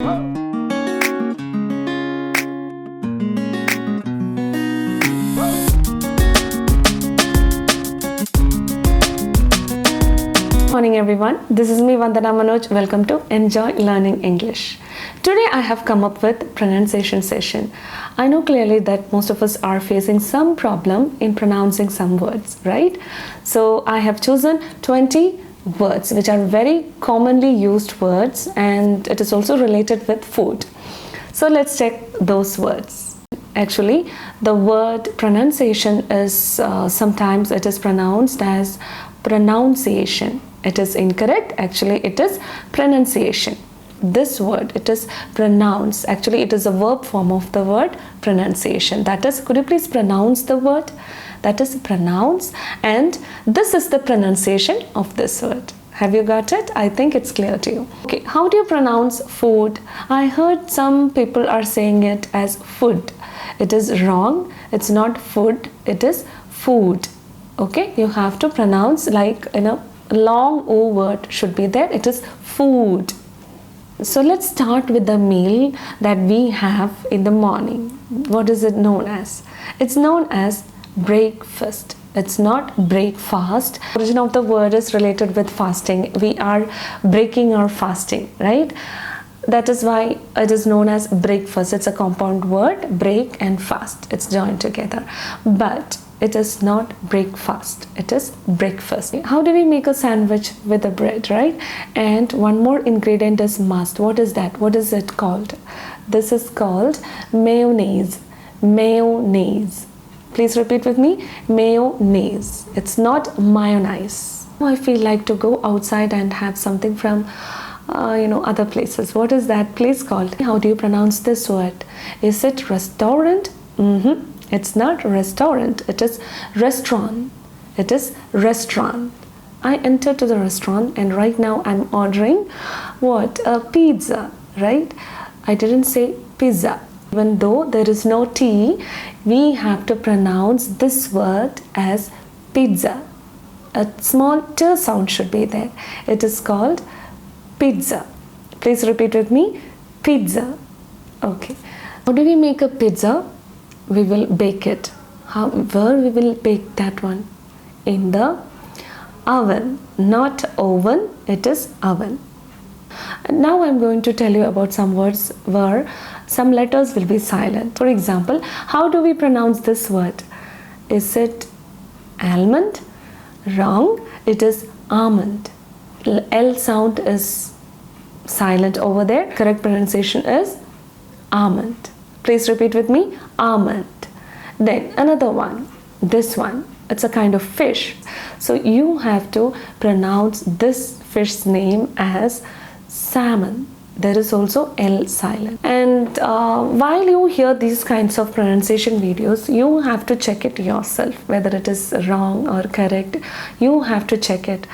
Morning everyone, this is me Vandana Manoj. Welcome to Enjoy Learning English. Today I have come up with pronunciation session. I know clearly that most of us are facing some problem in pronouncing some words, right? So I have chosen 20 words which are very commonly used words, and it is also related with food. So let's check those words. Actually, the word pronunciation is sometimes it is pronounced as pronunciation. It is incorrect. Actually, it is pronunciation. This word, it is pronounce. Actually, it is a verb form of the word pronunciation. That is, could you please pronounce the word? That is pronounce, and this is the pronunciation of this word. Have you got it? I think it's clear to you. Okay, how do you pronounce food? I heard some people are saying it as food. It is wrong. It's not food. It is food. Okay, you have to pronounce like long O word should be there. It is food. So let's start with the meal that we have in the morning. What is it known as? It's known as breakfast. It's not breakfast. The origin of the word is related with fasting. We are breaking our fasting, right? That is why it is known as breakfast. It's a compound word, break and fast. It's joined together. But it is not breakfast. It is breakfast. How do we make a sandwich with the bread, right? And one more ingredient is must. What is that? What is it called? This is called mayonnaise. Mayonnaise. Please repeat with me. Mayonnaise. It's not mayonnaise. I feel like to go outside and have something from other places. What is that place called? How do you pronounce this word? Is it restaurant? It's not restaurant. It is restaurant. It is restaurant. I entered to the restaurant and right now I'm ordering what? A pizza, right? I didn't say pizza. Even though there is no T, we have to pronounce this word as pizza. A small T sound should be there. It is called pizza. Please repeat with me. Pizza. Okay. How do we make a pizza? We will bake it. Where we will bake that one? In the oven. Not oven, it is oven. And now I'm going to tell you about some words where some letters will be silent. For example, how do we pronounce this word? Is it almond? Wrong. It is almond. L sound is silent over there. Correct pronunciation is almond. Please repeat with me. Almond. Then another one. This one. It's a kind of fish. So you have to pronounce this fish's name as salmon. There is also L silent. And while you hear these kinds of pronunciation videos, you have to check it yourself, whether it is wrong or correct. You have to check it.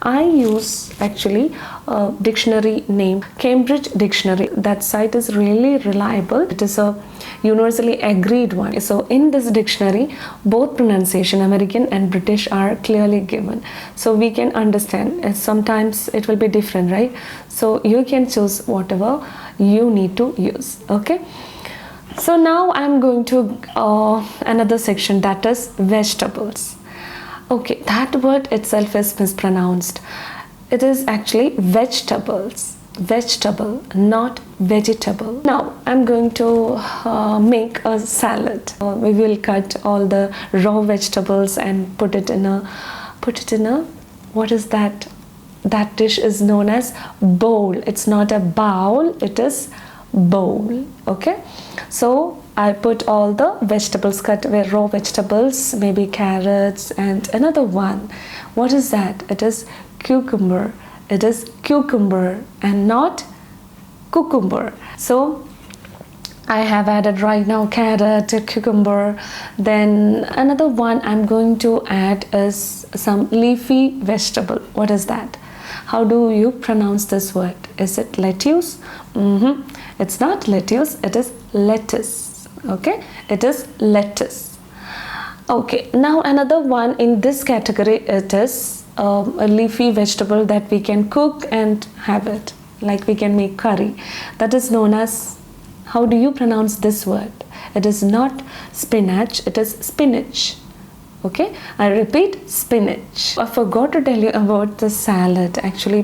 I use actually a dictionary named Cambridge Dictionary. That site is really reliable. It is a universally agreed one. So in this dictionary, both pronunciation, American and British, are clearly given. So we can understand. Sometimes it will be different, right? So you can choose whatever you need to use. Okay. So now I'm going to another section, that is vegetables. Okay, that word itself is mispronounced. It is actually vegetables. Vegetable, not vegetable. Now I'm going to make a salad. We will cut all the raw vegetables and put it in a what is that? That dish is known as bowl. It's not a bowl, it is bowl. Okay, so I put all the vegetables, cut away raw vegetables, maybe carrots, and another one. What is that? It is cucumber. It is cucumber and not cucumber. So I have added right now carrot, cucumber. Then another one I'm going to add is some leafy vegetable. What is that? How do you pronounce this word? Is it lettuce? It's not lettuce, it is lettuce. Okay, it is lettuce. Okay, now another one in this category, it is a leafy vegetable that we can cook and have it. like we can make curry, that is known as, how do you pronounce this word? It is not spinach, it is spinach. Okay, I repeat, spinach. I forgot to tell you about the salad. Actually,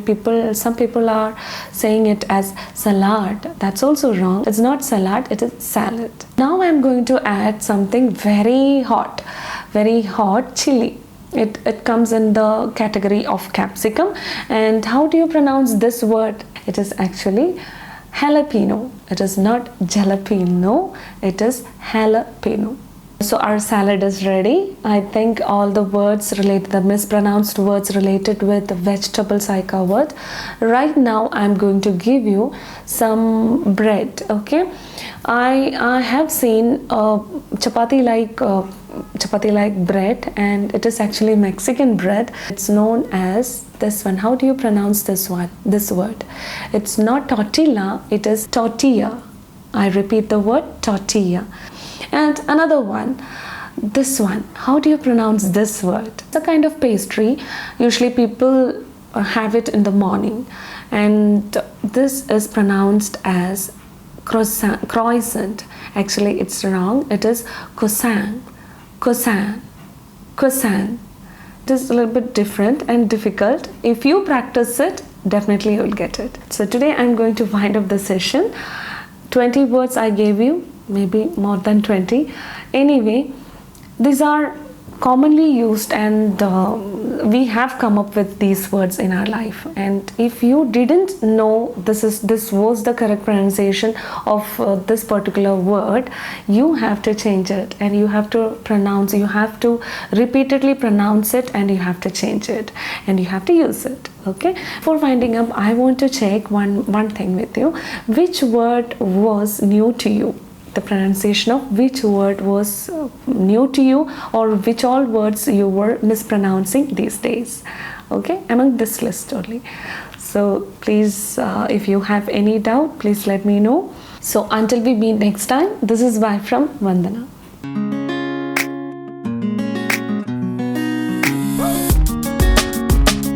some people are saying it as salad. That's also wrong. It's not salad, it is salad. Now I'm going to add something very hot chili. It comes in the category of capsicum. And how do you pronounce this word? It is actually jalapeno. It is not jalapeno, it is jalapeno. So our salad is ready. I think all the words related, the mispronounced words related with the vegetables I covered. Right now I'm going to give you some bread. Okay, I have seen chapati like bread, and it is actually Mexican bread. It's known as this one. How do you pronounce this word? It's not tortilla, it is tortilla. I repeat the word tortilla. And another one, this one. How do you pronounce this word? It's a kind of pastry. Usually people have it in the morning, and this is pronounced as croissant. Actually, it's wrong. It is croissant. It is a little bit different and difficult. If you practice it, definitely you will get it. So today I'm going to wind up the session. 20 words I gave you, maybe more than 20. Anyway, these are commonly used, and we have come up with these words in our life. And if you didn't know this was the correct pronunciation of this particular word, you have to change it, and you have to repeatedly pronounce it, and you have to change it, and you have to use it. Okay, for winding up, I want to check one thing with you. Which word was new to you? The pronunciation of which word was new to you, or which all words you were mispronouncing these days. Okay, among this list only. So please, if you have any doubt, please let me know. So until we meet next time, this is bye from Vandana.